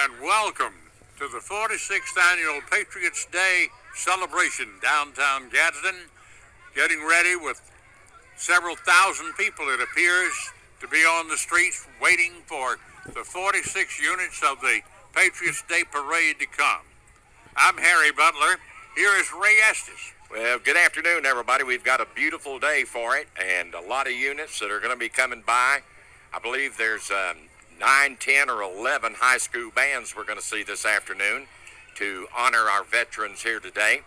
and welcome to the 46th Annual Patriots Day celebration downtown Gadsden. Getting ready with several thousand people, it appears, to be on the streets waiting for the 46 units of the Patriots Day Parade to come. I'm Harry Butler. Here is Ray Estes. Well, good afternoon, everybody. We've got a beautiful day for it and a lot of units that are going to be coming by. I believe there's 9, 10, or 11 high school bands we're going to see this afternoon to honor our veterans here today.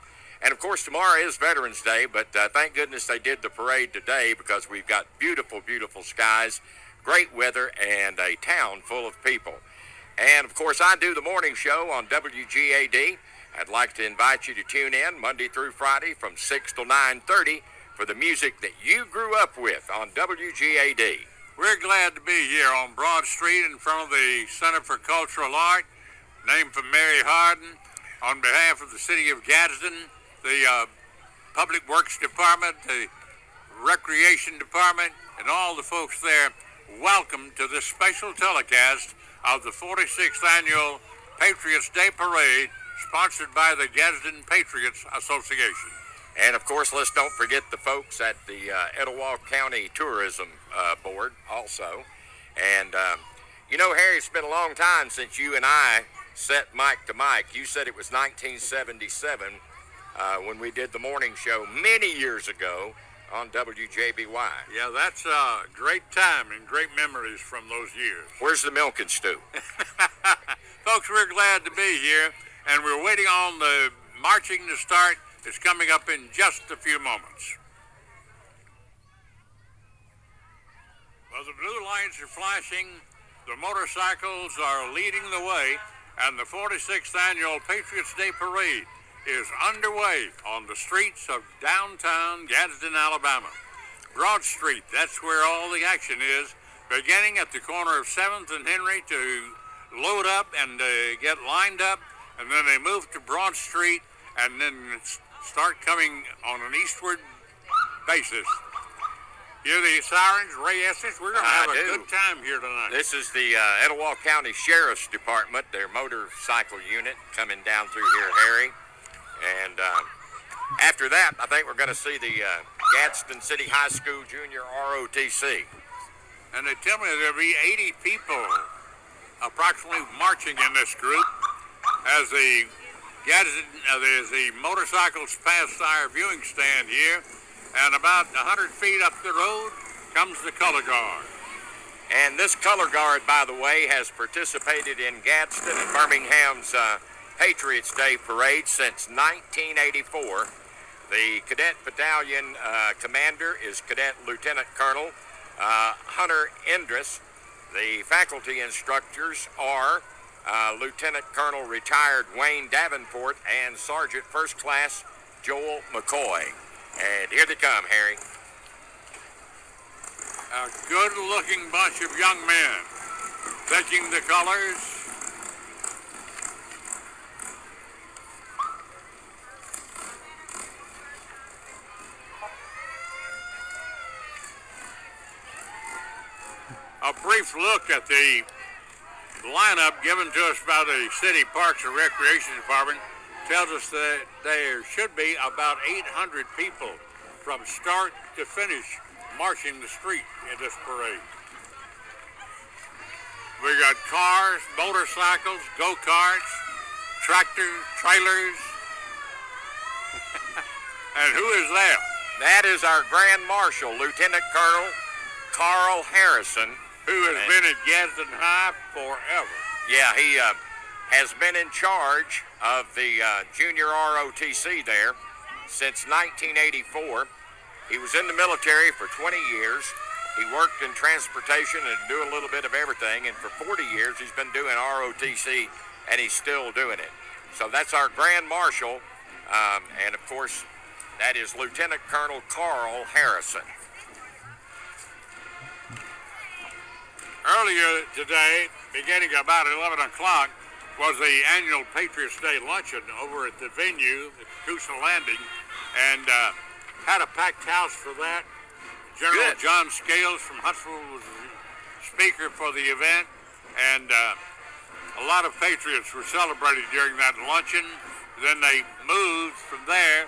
And, of course, tomorrow is Veterans Day, but thank goodness they did the parade today because we've got beautiful, beautiful skies, great weather, and a town full of people. And, of course, I do the morning show on WGAD. I'd like to invite you to tune in Monday through Friday from 6 to 9:30 for the music that you grew up with on WGAD. We're glad to be here on Broad Street in front of the Center for Cultural Art, named for Mary Hardin. On behalf of the City of Gadsden, the Public Works Department, the Recreation Department, and all the folks there, welcome to this special telecast of the 46th Annual Patriots Day Parade, sponsored by the Gadsden Patriots Association. And, of course, let's don't forget the folks at the Etowah County Tourism Board also. And, Harry, it's been a long time since you and I set mic to mic. You said it was 1977 when we did the morning show many years ago on WJBY. Yeah, that's a great time and great memories from those years. Where's the milk and stew? Folks, we're glad to be here, and we're waiting on the marching to start. It's coming up in just a few moments. Well, the blue lights are flashing, the motorcycles are leading the way, and the 46th Annual Patriots Day Parade is underway on the streets of downtown Gadsden, Alabama. Broad Street, that's where all the action is, beginning at the corner of 7th and Henry to load up and get lined up, and then they move to Broad Street and then start coming on an eastward basis. Hear the sirens, Ray Estes? We're going to have a good time here tonight. This is the Etowah County Sheriff's Department, their motorcycle unit coming down through here, Harry. And after that, I think we're going to see the Gadsden City High School Junior ROTC. And they tell me there'll be 80 people approximately marching in this group as the motorcycles pass our viewing stand here, and about 100 feet up the road comes the color guard. And this color guard, by the way, has participated in Gadsden and Birmingham's Patriots Day Parade since 1984. The Cadet Battalion commander is Cadet Lieutenant Colonel Hunter Endress. The faculty instructors are Lieutenant Colonel retired Wayne Davenport and Sergeant First Class Joel McCoy. And here they come, Harry. A good-looking bunch of young men taking the colors. A brief look at the lineup given to us by the City Parks and Recreation Department tells us that there should be about 800 people from start to finish marching the street in this parade. We got cars, motorcycles, go-karts, tractors, trailers. And who is that? That is our Grand Marshal, Lieutenant Colonel Carl Harrison, who has been at Gadsden High forever. Yeah, he has been in charge of the junior ROTC there since 1984. He was in the military for 20 years. He worked in transportation and doing a little bit of everything, and for 40 years he's been doing ROTC, and he's still doing it. So that's our Grand Marshal, and of course that is Lieutenant Colonel Carl Harrison. Earlier today, beginning about 11 o'clock, was the annual Patriots Day luncheon over at the venue, at Coosa Landing, and had a packed house for that. General John Scales from Huntsville was the speaker for the event, and A lot of Patriots were celebrated during that luncheon. Then they moved from there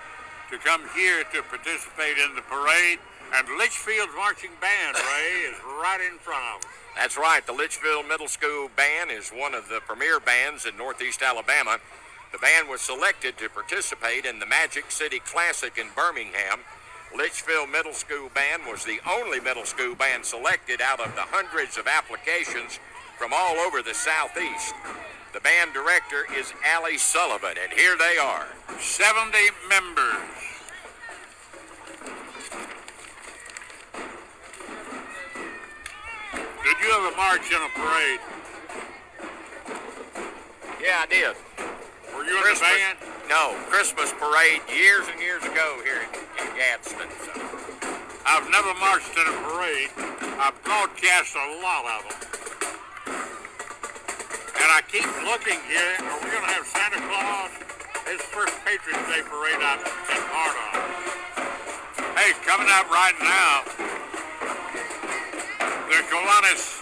to come here to participate in the parade. And Litchfield's marching band, Ray, is right in front of us. That's right. The Litchfield Middle School Band is one of the premier bands in Northeast Alabama. The band was selected to participate in the Magic City Classic in Birmingham. Litchfield Middle School Band was the only middle school band selected out of the hundreds of applications from all over the Southeast. The band director is Allie Sullivan, and here they are. 70 members. Did you ever march in a parade? Yeah, I did. Were you in the band? No, Christmas parade years and years ago here in Gadsden. So. I've never marched in a parade. I've broadcast a lot of them. And I keep looking here. Are we going to have Santa Claus? It's the first Patriots Day parade I've been part of. Hey, coming up right now, the Gowanus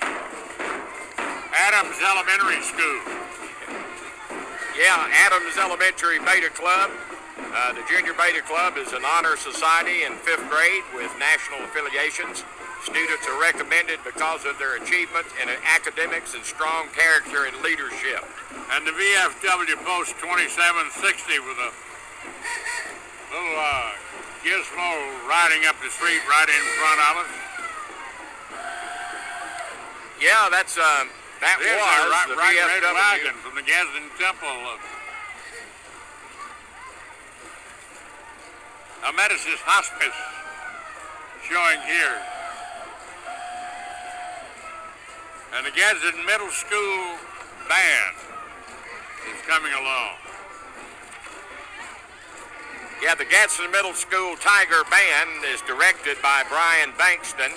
Adams Elementary School. Yeah, Adams Elementary Beta Club. The Junior Beta Club is an honor society in 5th grade with national affiliations. Students are recommended because of their achievement in academics and strong character and leadership. And the VFW Post 2760 with a little gizmo riding up the street right in front of us. Yeah, that's that There's was a the bright red VFW. wagon from the Gadsden Temple. A Methodist hospice showing here. And the Gadsden Middle School Band is coming along. Yeah, the Gadsden Middle School Tiger Band is directed by Brian Bankston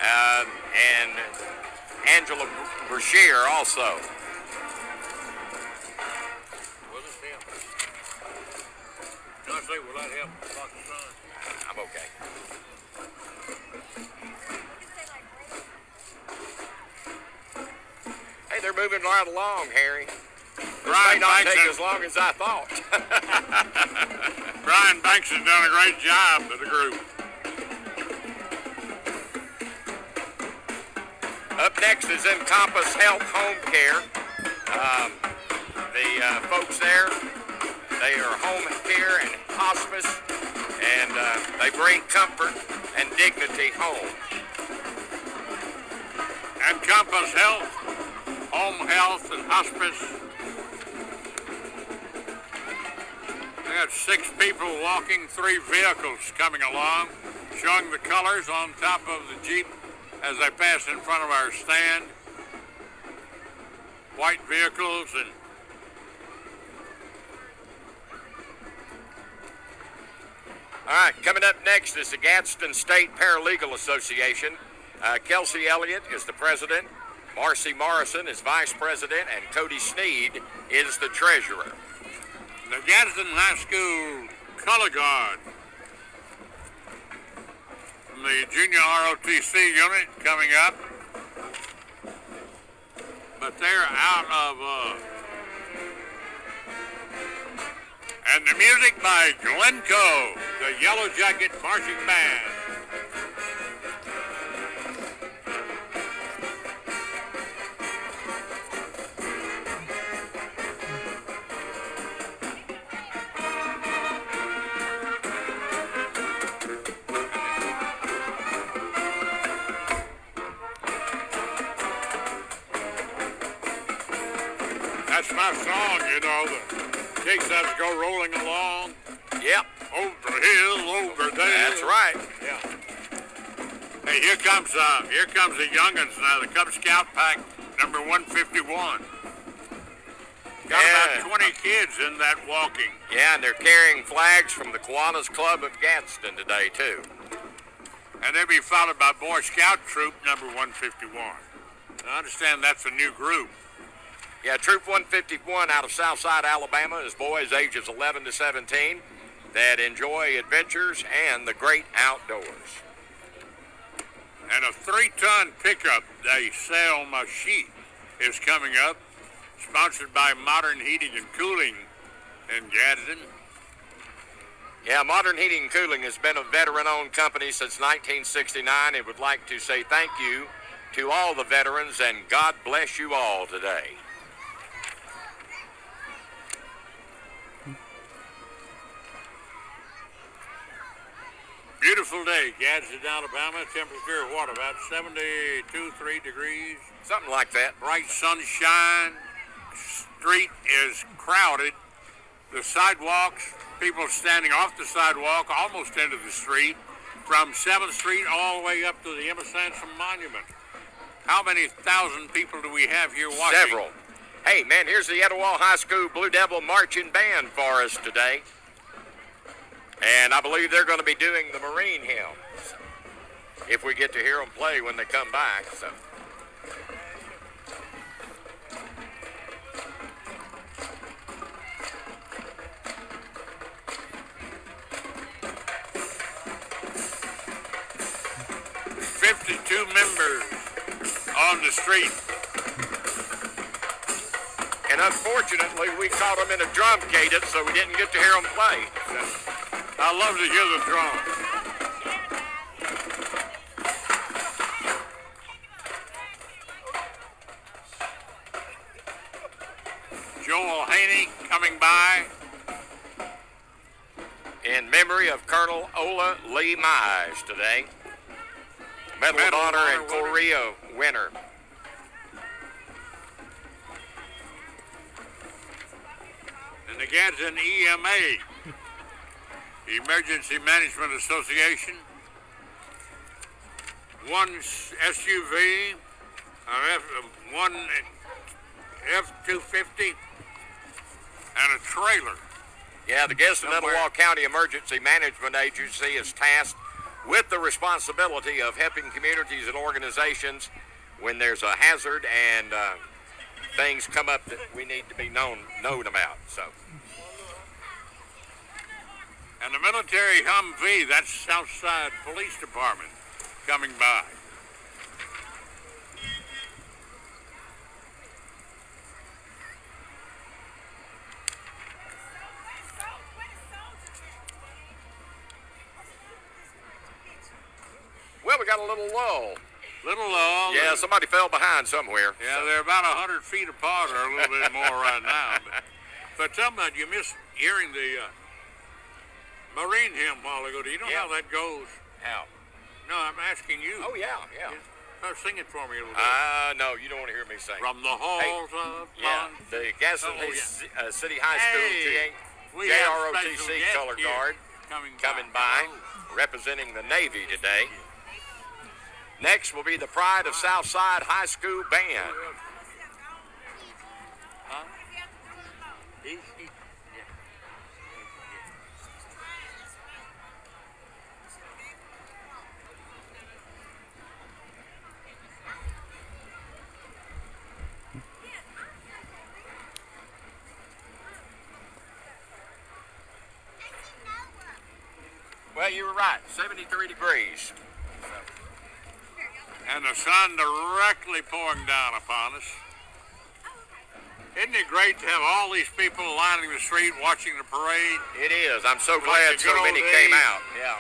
and Angela Brashear also. Will this help? Can I say, will that help? I'm okay. Hey, they're moving right along, Harry. This may not take as long as I thought. Brian Banks has done a great job with the group. Up next is Encompass Health Home Care. The folks there, they are home care and hospice, and they bring comfort and dignity home. Encompass Health, Home Health and Hospice. We have 6 people walking, 3 vehicles coming along, showing the colors on top of the Jeep as they pass in front of our stand. White vehicles and All right, coming up next is the Gadsden State Paralegal Association. Kelsey Elliott is the president, Marcy Morrison is vice president, and Cody Sneed is the treasurer. the Gadsden High School Color Guard from the Junior ROTC unit coming up. But they're out of... And the music by Glencoe, the Yellow Jacket Marching Band. That's my song, you know, the takes us to go rolling along. Yep. Over hill, over there. That's right. Yeah. Hey, here comes the youngins now, the Cub Scout pack number 151. Got about 20 kids in that walking. Yeah, and they're carrying flags from the Kiwanis Club of Gadsden today, too. And they'll be followed by Boy Scout Troop number 151. I understand that's a new group. Yeah, Troop 151 out of Southside, Alabama is boys ages 11 to 17 that enjoy adventures and the great outdoors. And a 3-ton pickup, they sell machine, is coming up. sponsored by Modern Heating and Cooling in Gadsden. Yeah, Modern Heating and Cooling has been a veteran-owned company since 1969. It would like to say thank you to all the veterans, and God bless you all today. Beautiful day, Gadsden, Alabama. Temperature, what, about 72, 3 degrees? Something like that. Bright sunshine. Street is crowded. The sidewalks, people standing off the sidewalk almost into the street from 7th Street all the way up to the Emma Sansom Monument. How many thousand people do we have here watching? Several. Hey, man, here's the Etowah High School Blue Devil Marching Band for us today. And I believe they're going to be doing the Marine hymns if we get to hear them play when they come back. So. Members on the street. And unfortunately, we caught them in a drum cadence, so we didn't get to hear them play. I love to hear the drum. Joel Haney coming by. In memory of Colonel Ola Lee Mize today. Medal of Honor and Korea winner. And the Gadsden EMA, Emergency Management Association, one SUV, one F-250, and a trailer. Yeah, the Gadsden Etowah County Emergency Management Agency is tasked with the responsibility of helping communities and organizations when there's a hazard and things come up that we need to be known about. So. And the military Humvee, that's Southside Police Department, coming by. Well, we got a little lull. Little lull. Yeah, somebody fell behind somewhere. Yeah, they're about 100 feet apart or a little bit more right now. But tell me, you missed hearing the Marine hymn a while ago. Do you know how that goes? How? No, I'm asking you. Oh, yeah. Sing it for me a little bit. No, you don't want to hear me sing. From the halls of the Gadsden City High School JROTC color guard coming by, representing the Navy today. Next will be the Pride of Southside High School Band. Well, you were right, 73 degrees. And the sun directly pouring down upon us. Isn't it great to have all these people lining the street watching the parade? It is. I'm so glad so many came out. Yeah.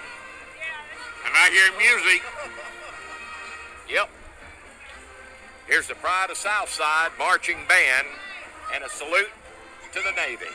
And I hear music. Yep. Here's the Pride of Southside Marching Band and a salute to the Navy.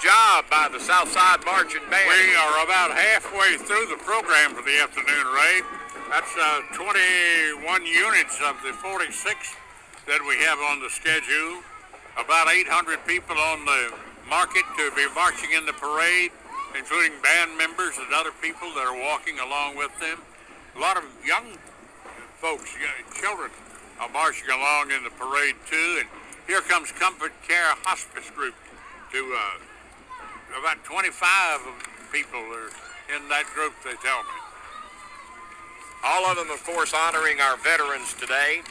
job by the Southside Marching Band. We are about halfway through the program for the afternoon, Ray. That's 21 units of the 46 that we have on the schedule. About 800 people on the market to be marching in the parade, including band members and other people that are walking along with them. A lot of young folks, children, are marching along in the parade too. And here comes Comfort Care Hospice Group to about 25 people are in that group, they tell me. All of them, of course, honoring our veterans today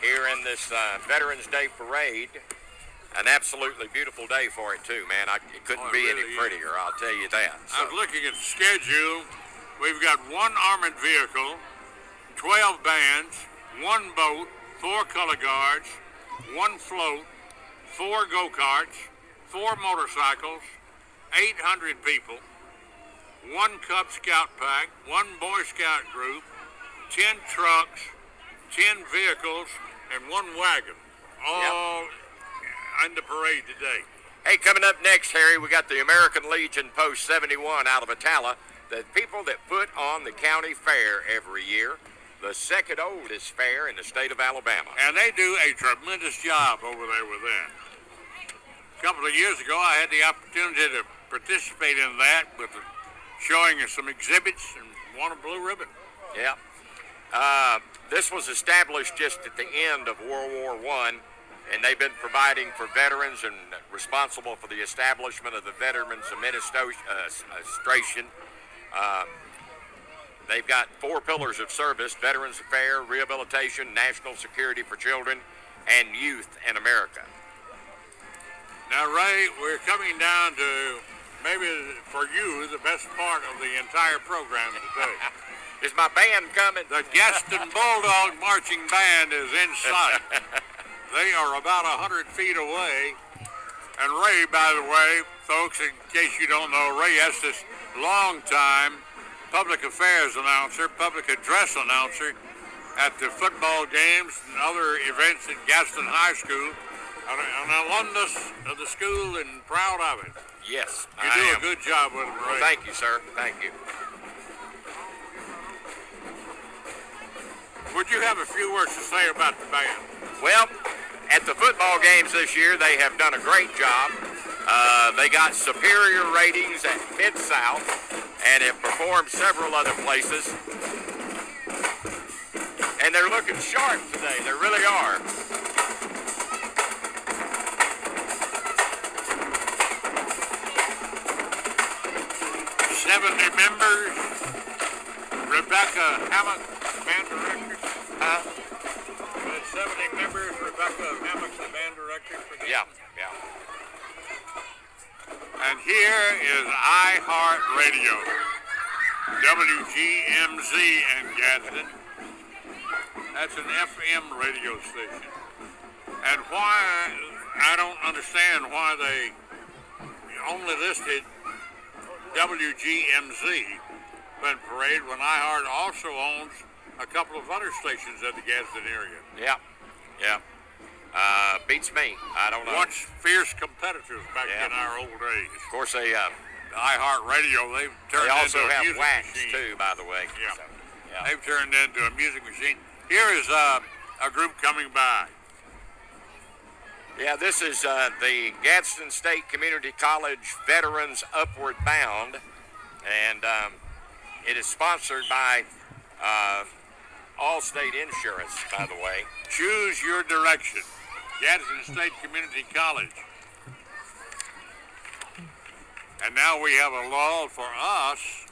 here in this Veterans Day Parade. An absolutely beautiful day for it, too, man. It couldn't be really any prettier, I'll tell you that. So. I was looking at the schedule. We've got one armored vehicle, 12 bands, one boat, 4 color guards, 1 float, 4 go-karts, 4 motorcycles, 800 people, 1 Cub Scout pack, 1 Boy Scout group, 10 trucks, 10 vehicles, and 1 wagon, all in the parade today. Hey, coming up next, Harry, we got the American Legion Post 71 out of Atala, the people that put on the county fair every year, the second oldest fair in the state of Alabama. And they do a tremendous job over there with that. A couple of years ago, I had the opportunity to participate in that with showing some exhibits and won a blue ribbon. Yeah. This was established just at the end of World War I, and they've been providing for veterans and responsible for the establishment of the Veterans Administration. They've got 4 pillars of service: Veterans Affairs, Rehabilitation, National Security for Children, and Youth in America. Now, Ray, we're coming down to maybe for you the best part of the entire program today. Is my band coming? The Gadsden Bulldog Marching Band is in sight. They are about 100 feet away. And Ray, by the way, folks, in case you don't know, Ray has this long-time public affairs announcer, public address announcer at the football games and other events at Gadsden High School. An alumnus of the school and proud of it. Yes, you do a good job with them, Ray. Well, thank you, sir. Thank you. Would you have a few words to say about the band? Well, at the football games this year, they have done a great job. They got superior ratings at Mid-South and have performed several other places. And they're looking sharp today. They really are. 70 members. Rebecca Hammock, band director. 70 members. Rebecca Hammock, the band director. Yeah. And here is iHeartRadio, WGMZ in Gadsden. That's an FM radio station. And why, I don't understand why they only listed WGMZ Fun Parade when iHeart also owns a couple of other stations in the Gadsden area. Yeah. Beats me. I don't know. Once fierce competitors back in our old days. Of course, they iHeartRadio, they've turned also into a have music wax machine. too, by the way. Yeah. So, yeah. They've turned into a music machine. Here is a group coming by. Yeah, this is the Gadsden State Community College Veterans Upward Bound, and it is sponsored by Allstate Insurance, by the way. Choose your direction. Gadsden State Community College. And now we have a lull for us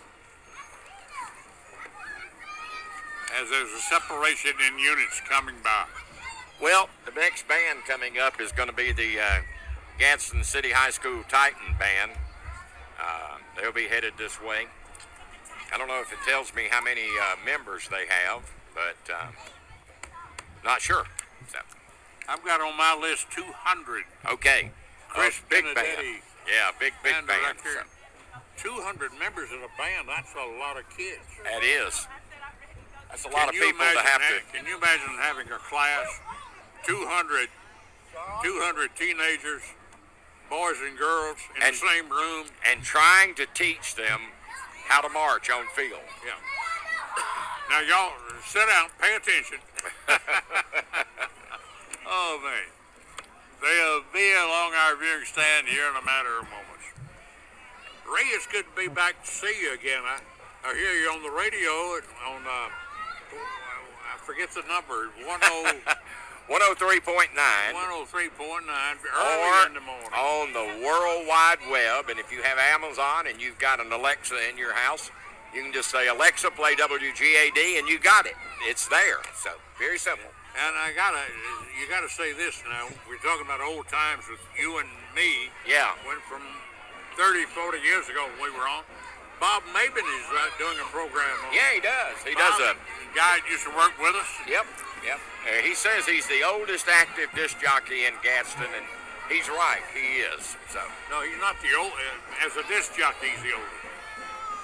as there's a separation in units coming by. Well, the next band coming up is going to be the Gadsden City High School Titan Band. They'll be headed this way. I don't know if it tells me how many members they have, but not sure. So. I've got on my list 200. Okay. Chris big Benedetti, band. Yeah, big band. Director. 200 members in a band, that's a lot of kids. That is. That's a lot of people to have to. Can you imagine having a class, 200 teenagers, boys and girls in the same room. And trying to teach them how to march on field. Yeah. Now, y'all, sit down, pay attention. Oh, man. They'll be along our viewing stand here in a matter of moments. Ray, it's good to be back to see you again. I hear you on the radio on, I forget the number, 103.9. 103.9 early in the morning. On the World Wide Web. And if you have Amazon and you've got an Alexa in your house, you can just say, Alexa, play WGAD, and you got it. It's there. So, very simple. And you gotta say this now. We're talking about old times with you and me. Yeah. Went from 30, 40 years ago when we were on. Bob Maben is doing a program on. Yeah, he does. He Bob, does a guy that used to work with us. Yep. He says he's the oldest active disc jockey in Gadsden, and he's right. He is. So. No, he's not the old. As a disc jockey, he's the oldest.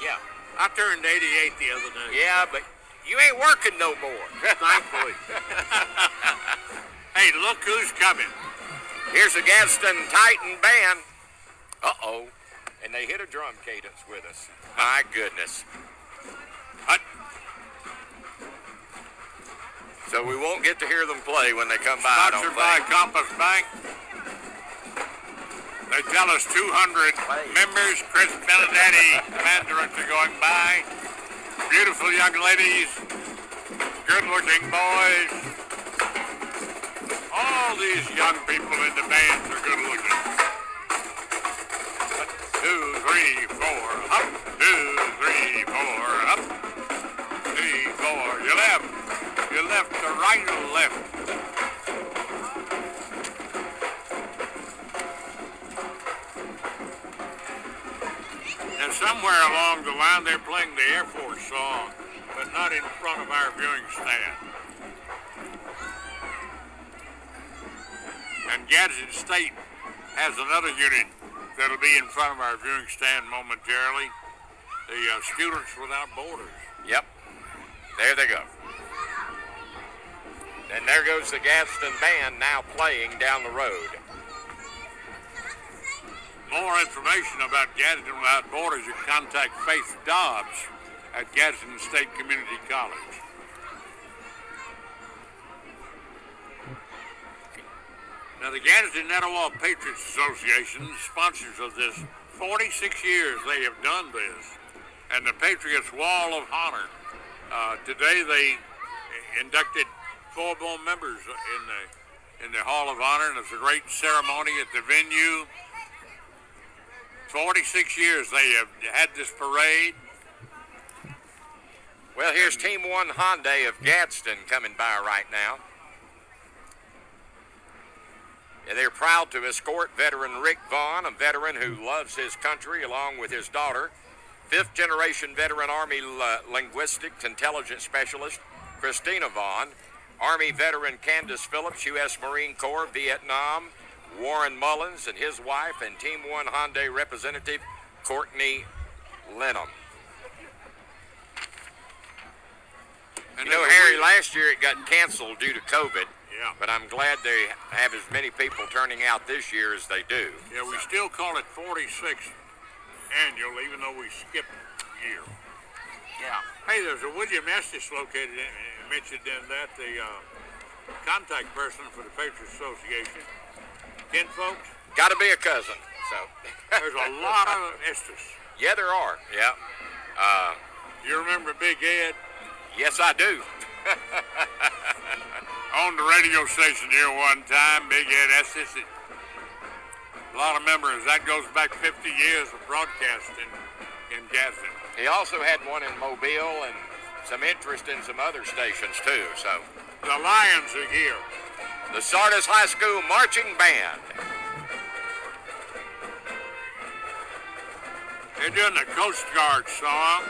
Yeah. I turned 88 the other day. Yeah, but you ain't working no more. Thankfully. Hey, look who's coming. Here's a Gadsden Titan band. Uh-oh. And they hit a drum cadence with us. My goodness. So we won't get to hear them play when they come by, I don't Sponsored by think. Compass Bank. They tell us 200 members. Chris Benedetti, mandarins are going by. Beautiful young ladies. Good-looking boys. All these young people in the bands are good-looking. 2, 3, 4, up. 2, 3, 4, up. 3, 4. You left. You left to right or left. And somewhere along the line, they're playing the Air Force song, but not in front of our viewing stand. And Gadsden State has another unit that'll be in front of our viewing stand momentarily. The Students Without Borders. Yep. There they go. And there goes the Gadsden band now playing down the road. More information about Gadsden Without Borders, you can contact Faith Dobbs at Gadsden State Community College. Now, the Gadsden Etowah Patriots Association, sponsors of this, 46 years they have done this, and the Patriots Wall of Honor. Today they inducted 4 more members in the Hall of Honor, and it's a great ceremony at the venue. 46 years they have had this parade. Well, here's Team 1 Hyundai of Gadsden coming by right now. And they're proud to escort veteran Rick Vaughn, a veteran who loves his country, along with his daughter. 5th-generation veteran Army linguistics intelligence specialist Christina Vaughn. Army veteran Candace Phillips, U.S. Marine Corps, Vietnam. Warren Mullins and his wife, and Team 1 Hyundai representative Courtney Lenham. And you know, Harry, last year it got canceled due to COVID. Yeah. But I'm glad they have as many people turning out this year as they do. Yeah, we still call it 46th annual, even though we skipped a year. Yeah. Hey, there's a William Estes located mentioned in that, the contact person for the Patriots Association. Ken folks? Got to be a cousin. So There's a lot of Estes. Yeah, there are. Yeah. You remember Big Ed? Yes, I do. On the radio station here one time, Big Ed Estes. A lot of members. That goes back 50 years of broadcasting in Gadsden. He also had one in Mobile and some interest in some other stations too. So The Lions are here. the Sardis High School Marching Band. They're doing the Coast Guard song.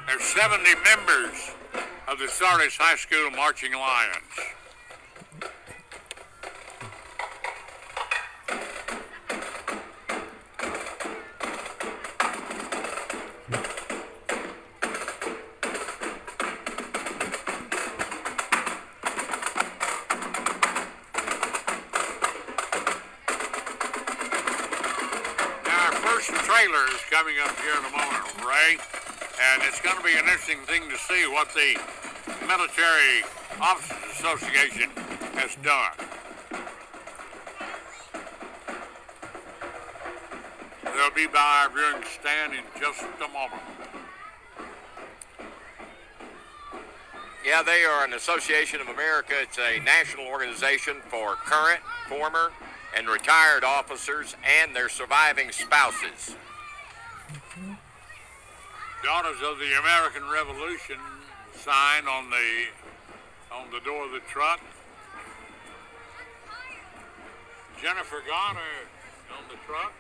There's 70 members of the Sardis High School Marching Lions. trailer is coming up here in a moment, Ray, and it's going to be an interesting thing to see what the Military Officers Association has done. They'll be by our viewing stand in just a moment. Yeah, they are an Association of America. It's a national organization for current, former, and retired officers and their surviving spouses. Daughters of the American Revolution sign on the door of the truck. Jennifer Garner on the truck,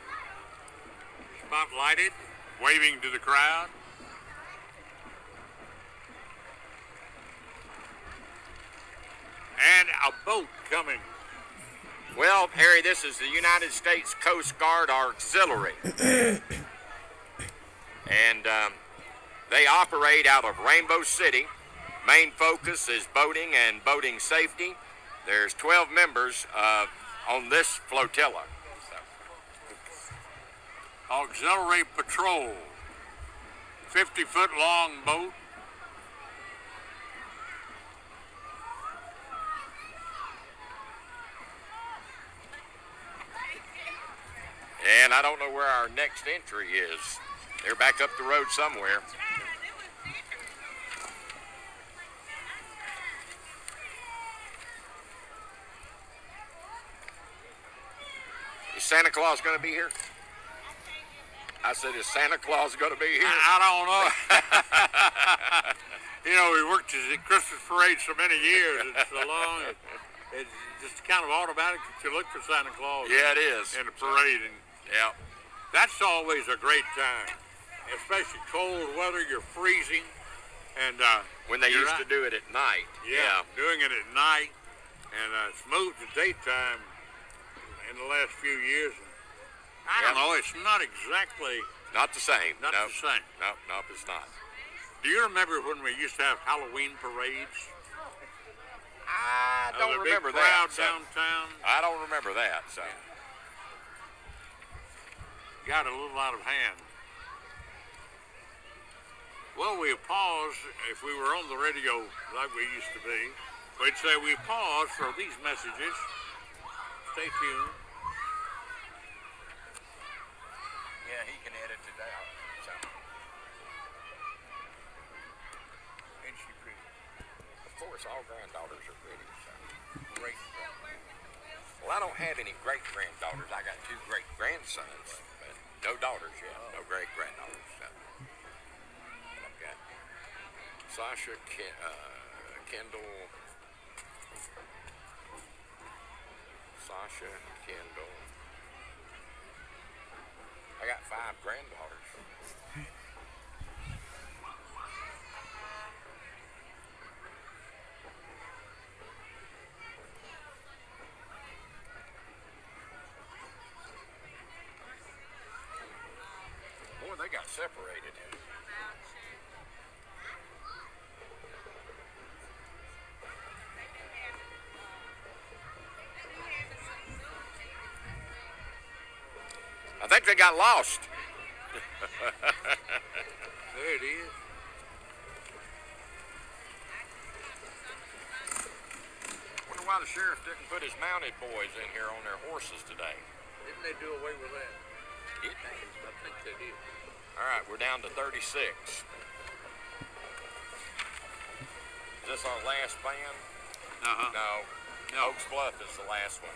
spotlighted, waving to the crowd. And a boat coming. Well, Harry, this is the United States Coast Guard Auxiliary. And they operate out of Rainbow City. Main focus is boating and boating safety. There's 12 members on this flotilla. Auxiliary Patrol, 50-foot long boat. And I don't know where our next entry is. They're back up the road somewhere. Is Santa Claus going to be here? I said, is Santa Claus going to be here? I don't know. You know, we worked at the Christmas parade so many years. It's so long. It's just kind of automatic that you look for Santa Claus. Yeah, it is. In the parade. And yeah. That's always a great time. Especially cold weather, you're freezing. And when they used to do it at night. Yeah, doing it at night. And it's moved to daytime in the last few years. I don't know, it's not exactly... Not the same. Not the same. Nope, it's not. Do you remember when we used to have Halloween parades? I don't remember that. Crowd so. Downtown. I don't remember that, so. Got a little out of hand. Well, we pause. If we were on the radio like we used to be, we'd say we pause for these messages. Stay tuned. Yeah, he can edit it out. So. Ain't she pretty? Of course, all granddaughters are pretty. So. Great. Well, I don't have any great-granddaughters. I got 2 great-grandsons, but no daughters yet. No great-granddaughters. So. I've got Sasha, Kendall, Sasha, Kendall. I got 5 granddaughters. Boy, they got separated. I think they got lost. There it is. Wonder why the sheriff didn't put his mounted boys in here on their horses today. Didn't they do away with that? Did they? I think they did. All right, we're down to 36. Is this our last band? Uh-huh. No. Oaks Bluff is the last one.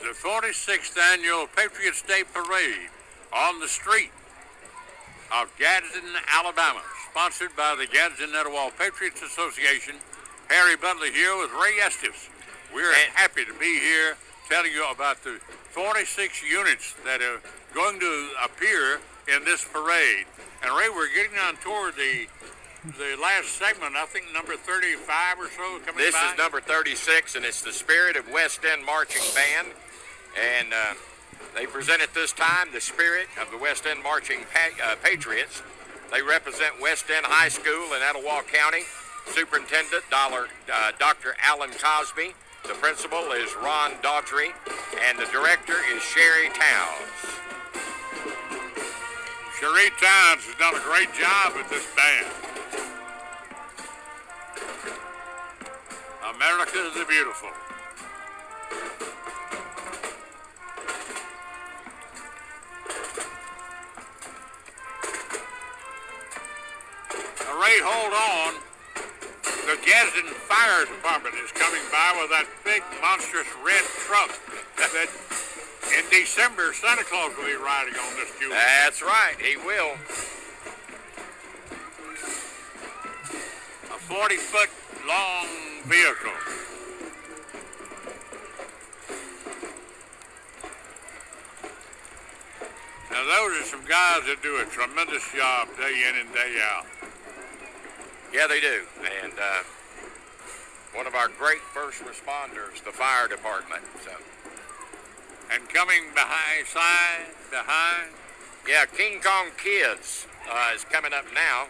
The 46th Annual Patriots Day Parade on the street of Gadsden, Alabama, sponsored by the Gadsden Etowah Patriots Association. Harry Butler here with Ray Estes. We're happy to be here telling you about the 46 units that are going to appear in this parade. And Ray, we're getting on toward the the last segment, I think number 35 or so coming This by. is number 36, and it's the Spirit of West End Marching Band. And they present at this time the Spirit of the West End Marching Patriots. They represent West End High School in Etowah County. Superintendent, Dr. Alan Cosby. The principal is Ron Daughtry, and the director is Sherry Towns. Sherry Towns has done a great job with this band. America the Beautiful. Now, Ray, hold on. The Gadsden Fire Department is coming by with that big, monstrous red truck that in December Santa Claus will be riding on this jewel. That's right, he will. A 40-foot long vehicle. Now those are some guys that do a tremendous job day in and day out. Yeah, they do. And one of our great first responders, the fire department. So, And coming behind. yeah, King Kong Kids is coming up now.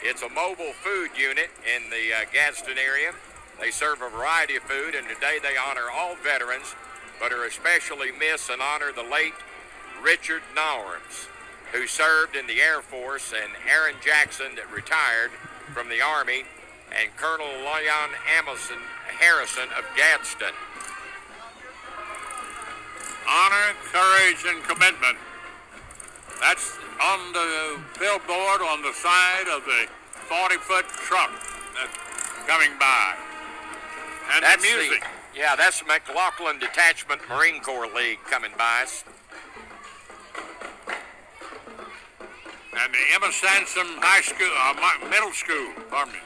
It's a mobile food unit in the Gadsden area. They serve a variety of food, and today they honor all veterans, but are especially miss and honor the late Richard Norms, who served in the Air Force, and Aaron Jackson, that retired from the Army, and Colonel Leon Harrison of Gadsden. Honor, courage, and commitment. That's on the billboard on the side of the 40-foot truck that's coming by. And That's the music. that's McLaughlin Detachment Marine Corps League coming by us. And the Emma Sansom High School, Middle School, pardon me.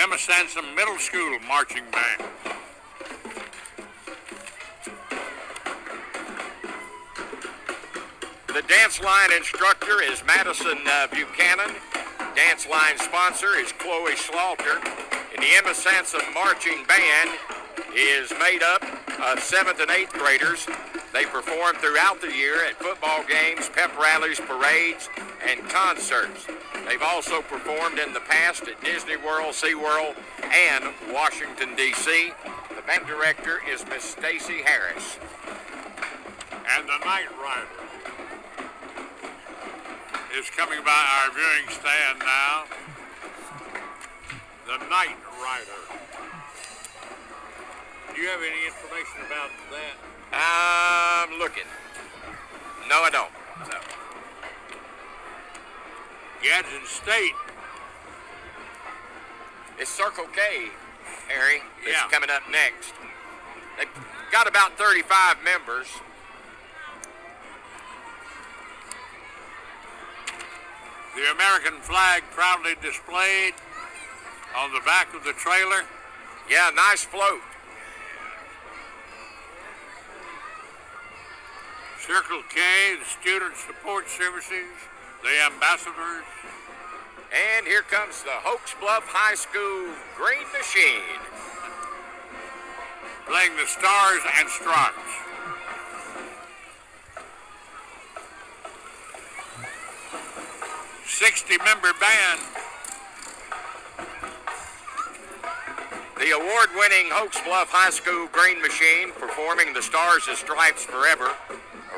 Emma Sansom Middle School Marching Band. The dance line instructor is Madison Buchanan. Dance line sponsor is Chloe Slaughter. And the Emma Sansom Marching Band is made up of 7th and 8th graders. They perform throughout the year at football games, pep rallies, parades, and concerts. They've also performed in the past at Disney World, SeaWorld, and Washington, D.C. The band director is Miss Stacy Harris. And the Night Rider is coming by our viewing stand now. The Night Rider. Do you have any information about that? I'm looking. No, I don't. So. Gadsden State. It's Circle K, Harry. It's Yeah. coming up next. They've got about 35 members. The American flag proudly displayed on the back of the trailer. Yeah, nice float. Circle K, the Student Support Services, the ambassadors. And here comes the Hoax Bluff High School Green Machine. Playing the Stars and Stripes. '60-member band. The award-winning Hoax Bluff High School Green Machine performing the Stars and Stripes Forever,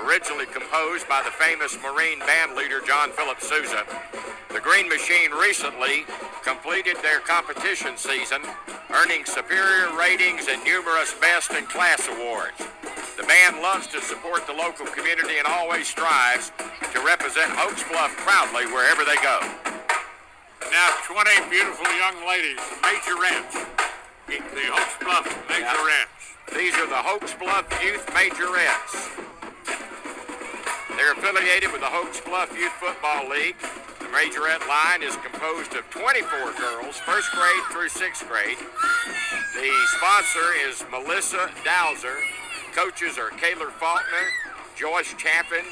originally composed by the famous Marine band leader John Philip Sousa. The Green Machine recently completed their competition season, earning superior ratings and numerous best-in-class awards. The band loves to support the local community and always strives to represent Hoax Bluff proudly wherever they go. Now 20 beautiful young ladies, majorettes. The Hoax Bluff majorettes. These are the Hoax Bluff Youth Majorettes. They're affiliated with the Hoax Bluff Youth Football League. The majorette line is composed of 24 girls, first grade through sixth grade. The sponsor is Melissa Dowser. Coaches are Kaylor Faulkner, Joyce Chapin,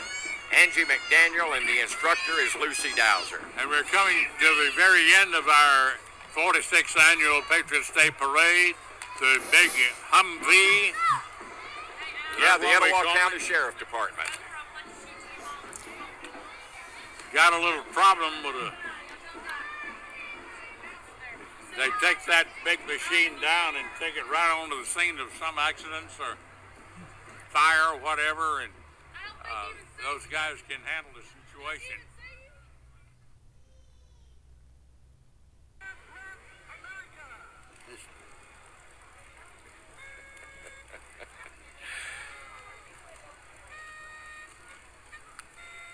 Angie McDaniel, and the instructor is Lucy Dowser. And we're coming to the very end of our 46th annual Patriots Day Parade. The big Humvee. Yeah, the Etowah County Sheriff Department. Got a little problem with they take that big machine down and take it right onto the scene of some accidents or fire or whatever, and those guys can handle the situation.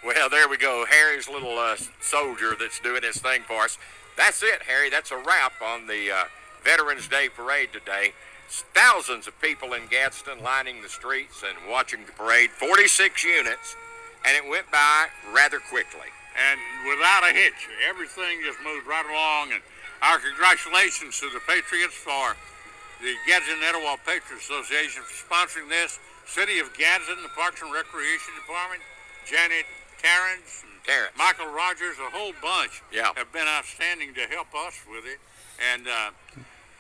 Well, there we go. Harry's little soldier that's doing his thing for us. That's it, Harry. That's a wrap on the Veterans Day Parade today. Thousands of people in Gadsden lining the streets and watching the parade. 46 units, and it went by rather quickly. And without a hitch, everything just moved right along. And our congratulations to the Patriots for the Gadsden Etowah Patriots Association for sponsoring this. City of Gadsden, the Parks and Recreation Department, Janet Terrence, Michael Rogers, a whole bunch have been outstanding to help us with it. And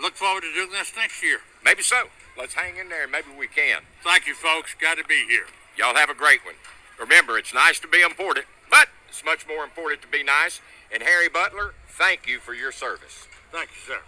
look forward to doing this next year. Maybe so. Let's hang in there and maybe we can. Thank you, folks. Got to be here. Y'all have a great one. Remember, it's nice to be important, but it's much more important to be nice. And Harry Butler, thank you for your service. Thank you, sir.